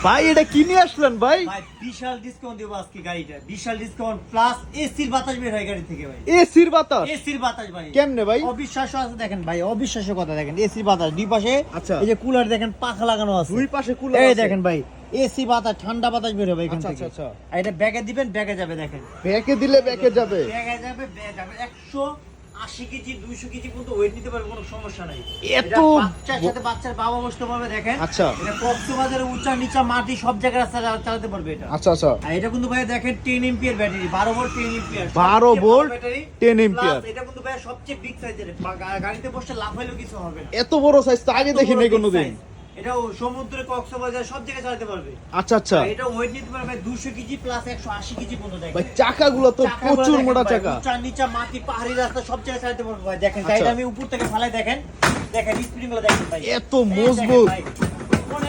ভাই এটা কি নিয়ে আসলেন ভাই? ভাই বিশাল ডিসকাউন্ট দেব আজকে গাড়িটা, বিশাল ডিসকাউন্ট প্লাস এসির বাতাস বের হয় গাড়ি থেকে ভাই। এসির বাতাস? এসির বাতাস ভাই কেমনে ভাই? অবিশ্বাস্য আছে দেখেন ভাই, অবিশ্বাস্য কথা দেখেন, এসির বাতাস দুই পাশে। আচ্ছা। এই যে কুলার দেখেন পাখা লাগানো আছে, দুই পাশে কুলার এই আছে। দেখেন ভাই এসি বাতাস ঠান্ডা বাতাস বের হবে এখান আচ্ছা, থেকে। আচ্ছা। আর এটা ব্যাগে দিবেন, ব্যাগে যাবে দেখেন, ব্যাকে দিলে ব্যাকে যাবে। ব্যাগে যাবে, ব্যাগে যাবে 180 কেজি 200 কেজি পর্যন্ত ওয়েট নিতে পারবে, কোনো সমস্যা নাই। এত এটা বাচ্চার সাথে বাচ্চার বাবা বসতে পারবে দেখেন। আচ্ছা। এটা কক্সবাজারের উঁচা নিচা মাটি সব জায়গায় রাস্তা চালাতে পারবে এটা। আচ্ছা আচ্ছা। আর এটা কিন্তু ভাই দেখেন 10 ampere battery, 12 volt 10 ampere, 12 volt battery 10 ampere. এটা কিন্তু ভাই সবচেয়ে বিগ সাইজের, গাড়িতে বসে লাভ হইলেও কিছু হবে না। এত বড় সাইজ তো আগে দেখিনি কোনোদিন। এটা সমুদ্রে কক্সবাজার সব জায়গায় চালাতে পারবে। আচ্ছা আচ্ছা। আর এটা ওয়েট নিতে পারবে 200 কেজি প্লাস 180 কেজি পর্যন্ত দেখেন। ভাই চাকাগুলো তো প্রচুর মোটা চাকা। উঁচা নিচা মাটি পাহাড়ি রাস্তা সব জায়গায় চালাতে পারবে ভাই। দেখেন আচ্ছা। গাড়িটা আমি উপর থেকে ফালাই দেখেন, দেখেন স্প্রিং গুলো দেখেন ভাই, এত মজবুত। ভাই